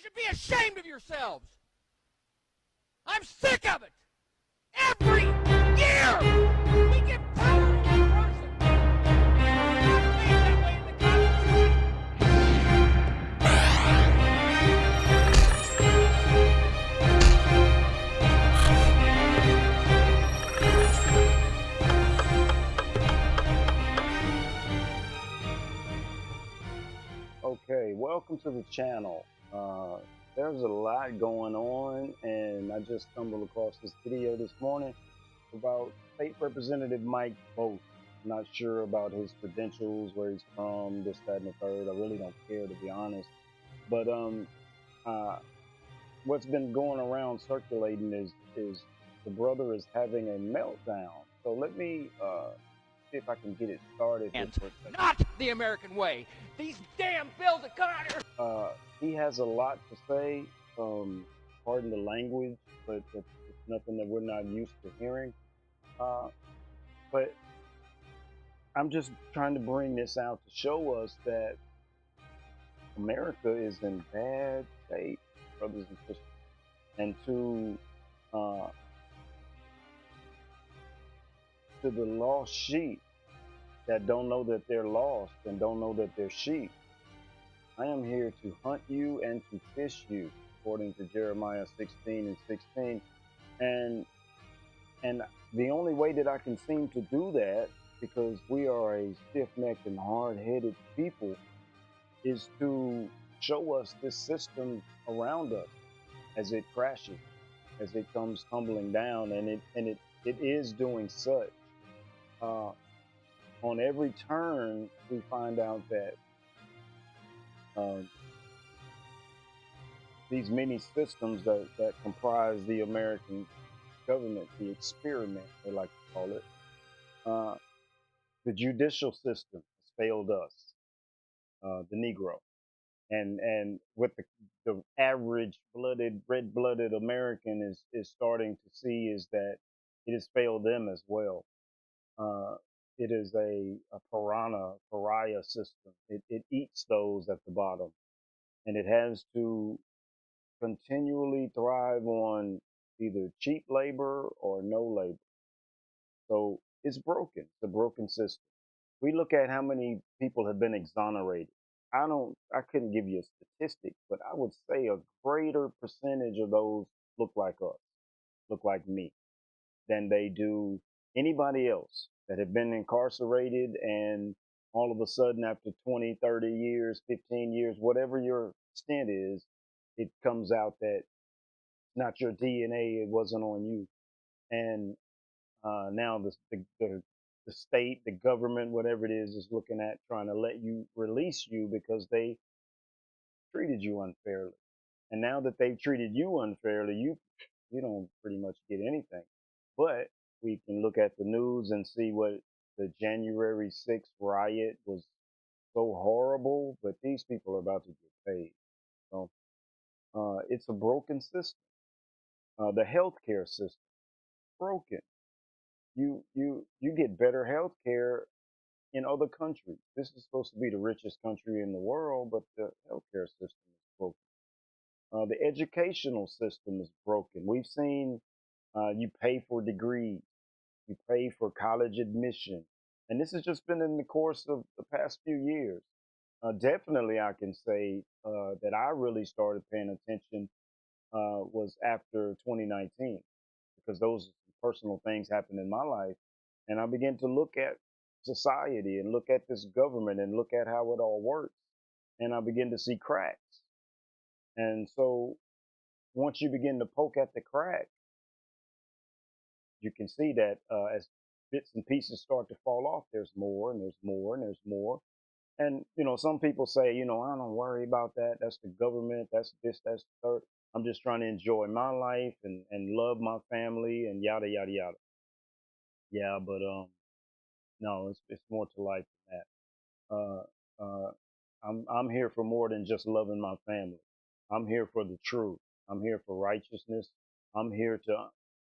should be ashamed of yourselves. I'm sick of it. Every year we give power to one person. Made that way in the Constitution. Okay, welcome to the channel. There's a lot going on, and I just stumbled across this video this morning about State Representative Mike Vogt. I'm not sure about his credentials, where he's from, this, that, and the third. I really don't care, to be honest. But what's been going around circulating is the brother is having a meltdown. So let me see if I can get it started. And not the American way. These damn bills that come out here. He has a lot to say. Pardon the language, but it's nothing that we're not used to hearing. But I'm just trying to bring this out to show us that America is in bad shape, brothers and sisters, and to the lost sheep that don't know that they're lost and don't know that they're sheep. I am here to hunt you and to fish you, according to Jeremiah 16:16. And the only way that I can seem to do that, because we are a stiff-necked and hard-headed people, is to show us this system around us as it crashes, as it comes tumbling down, and it is doing such. On every turn, we find out that these many systems that comprise the American government, the experiment, they like to call it, the judicial system has failed us, the Negro. And what the average red-blooded American is starting to see is that it has failed them as well. It is a pariah system. It eats those at the bottom, and it has to continually thrive on either cheap labor or no labor. So it's broken. It's a broken system. We look at how many people have been exonerated. I couldn't give you a statistic, but I would say a greater percentage of those look like us, look like me, than they do anybody else that have been incarcerated, and all of a sudden after 20, 30 years, 15 years, whatever your stint is, it comes out that not your DNA, it wasn't on you. And now the state, the government, whatever it is looking at trying to let you release you because they treated you unfairly. And now that they've treated you unfairly, you don't pretty much get anything. But we can look at the news and see what the January 6th riot was so horrible, but these people are about to get paid. So it's a broken system. The healthcare system, broken. You get better healthcare in other countries. This is supposed to be the richest country in the world, but the healthcare system is broken. The educational system is broken. We've seen you pay for degrees, you pay for college admission, and this has just been in the course of the past few years. Definitely, I can say that I really started paying attention was after 2019, because those personal things happened in my life, and I began to look at society and look at this government and look at how it all works, and I began to see cracks. And so once you begin to poke at the crack, you can see that as bits and pieces start to fall off, there's more and there's more and there's more. And, some people say, I don't worry about that. That's the government. That's this, that's the third. I'm just trying to enjoy my life and love my family and yada, yada, yada. Yeah, but no, it's more to life than that. I'm here for more than just loving my family. I'm here for the truth. I'm here for righteousness. I'm here to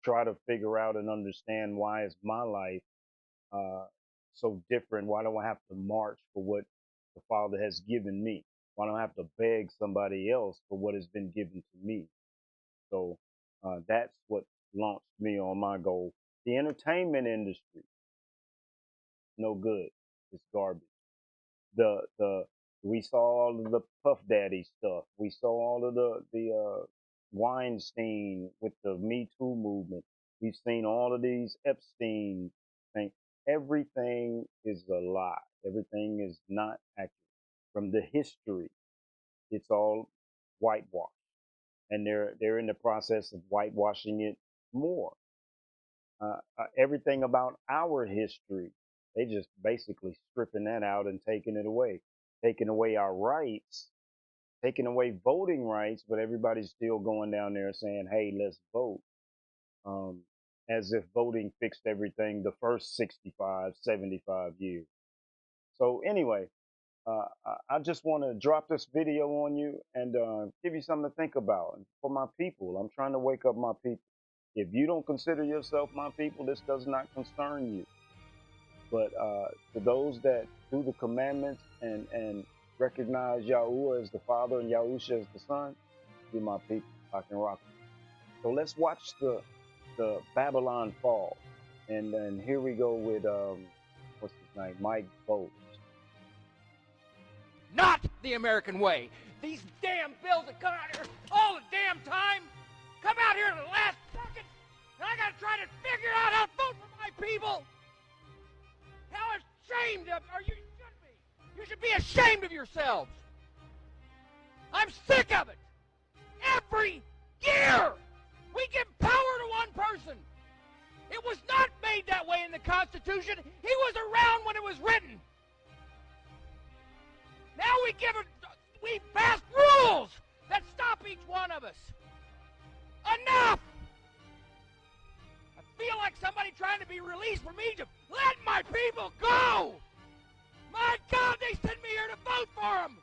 try to figure out and understand, why is my life so different? Why do I have to march for what the Father has given me? Why don't I have to beg somebody else for what has been given to me? So that's what launched me on my goal. The entertainment industry, no good. It's garbage. The we saw all of the Puff Daddy stuff. We saw all of the Weinstein with the Me Too movement. We've seen all of these Epstein things. Everything is a lie. Everything is not accurate. From the history, it's all whitewash, and they're in the process of whitewashing it more. Everything about our history, they just basically stripping that out and taking it away, taking away our rights, taking away voting rights, but everybody's still going down there saying, "Hey, let's vote," um, as if voting fixed everything the first 65, 75 years. So anyway, I just want to drop this video on you and give you something to think about. And for my people, I'm trying to wake up my people. If you don't consider yourself my people, this does not concern you. But to those that do the commandments and recognize Yahuwah as the Father and Yahusha as the Son, you're my people. I can rock it. So let's watch the Babylon fall. And then here we go with what's his name? Mike Bolt. Not the American way. These damn bills that come out here all the damn time come out here in the last second, and I gotta try to figure out how to vote for my people. How ashamed of you should be. You should be ashamed of yourselves. I'm sick of it. Every year we give power to one person. It was not made that way in the Constitution. He was around when it was written. Now we pass rules that stop each one of us. Enough! I feel like somebody trying to be released from Egypt. Let my people go! My God, they sent me here to vote for them.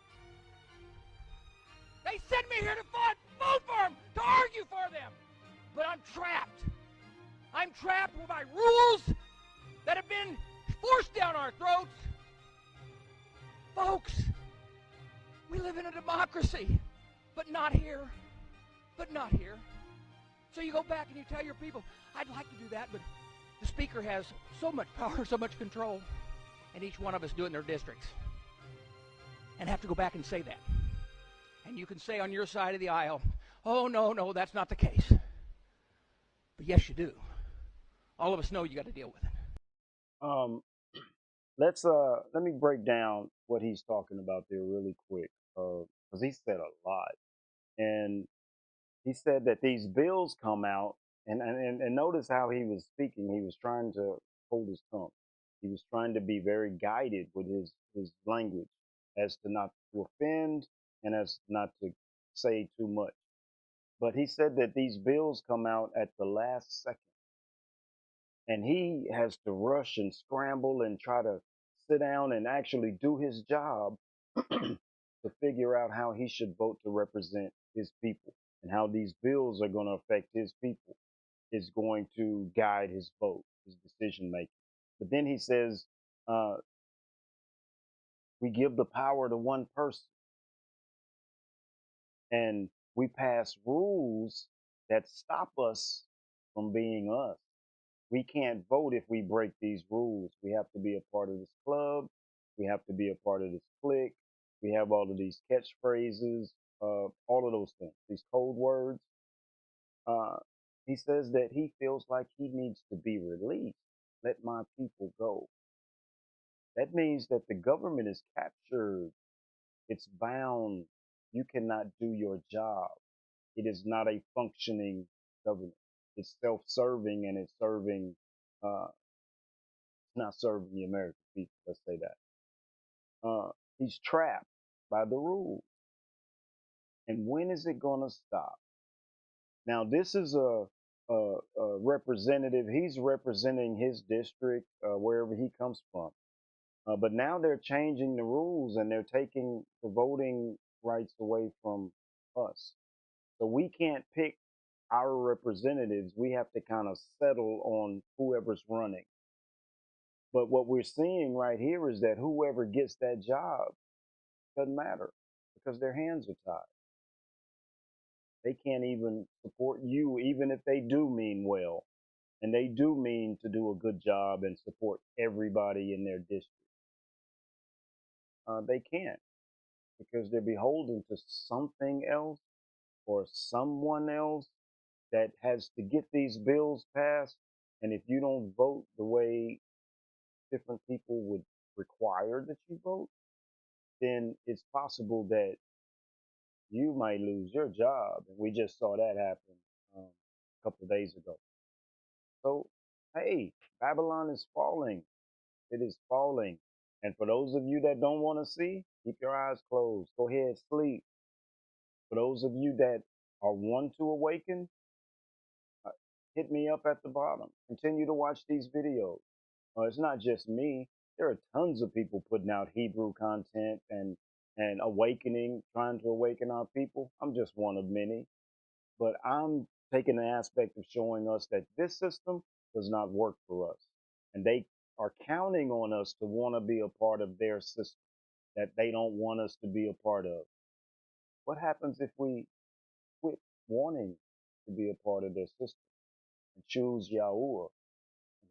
They sent me here to vote for them, to argue for them. But I'm trapped. I'm trapped by rules that have been forced down our throats. Folks, we live in a democracy, but not here. But not here. So you go back and you tell your people, I'd like to do that, but the speaker has so much power, so much control, and each one of us do it in their districts. And have to go back and say that. And you can say on your side of the aisle, oh, no, that's not the case. But yes, you do. All of us know you got to deal with it. Let me break down what he's talking about there really quick, because he said a lot. And he said that these bills come out, and notice how he was speaking. He was trying to hold his tongue. He was trying to be very guided with his language, as to not to offend and as not to say too much. But he said that these bills come out at the last second, and he has to rush and scramble and try to sit down and actually do his job to figure out how he should vote to represent his people, and how these bills are going to affect his people is going to guide his vote, his decision making. But then he says, we give the power to one person, and we pass rules that stop us from being us. We can't vote if we break these rules. We have to be a part of this club. We have to be a part of this clique. We have all of these catchphrases, all of those things, these code words. He says that he feels like he needs to be released. Let my people go. That means that the government is captured. It's bound. You cannot do your job. It is not a functioning government. It's self-serving, and it's serving uh, not serving the American people. Let's say that. He's trapped by the rules. And when is it going to stop? Now, this is a representative. He's representing his district, wherever he comes from. But now they're changing the rules, and they're taking the voting rights away from us. So we can't pick our representatives. We have to kind of settle on whoever's running. But what we're seeing right here is that whoever gets that job doesn't matter. The because their hands are tied. They can't even support you, even if they do mean well and they do mean to do a good job and support everybody in their district. They can't because they're beholden to something else or someone else that has to get these bills passed. And if you don't vote the way different people would require that you vote, then it's possible that you might lose your job. And we just saw that happen a couple of days ago. So, hey, Babylon is falling. It is falling. And for those of you that don't want to see, keep your eyes closed. Go ahead, sleep. For those of you that are one to awaken, uh, hit me up at the bottom. Continue to watch these videos. It's not just me. There are tons of people putting out Hebrew content and awakening, trying to awaken our people. I'm just one of many. But I'm taking the aspect of showing us that this system does not work for us. And they are counting on us to want to be a part of their system that they don't want us to be a part of. What happens if we quit wanting to be a part of their system and choose Yahuwah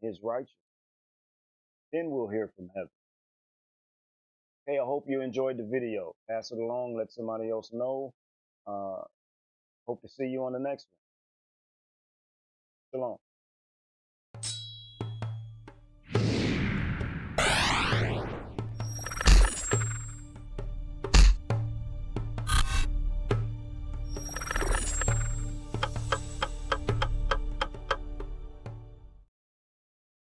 and his righteousness? Then we'll hear from heaven. Hey, I hope you enjoyed the video. Pass it along, let somebody else know. Hope to see you on the next one. Shalom.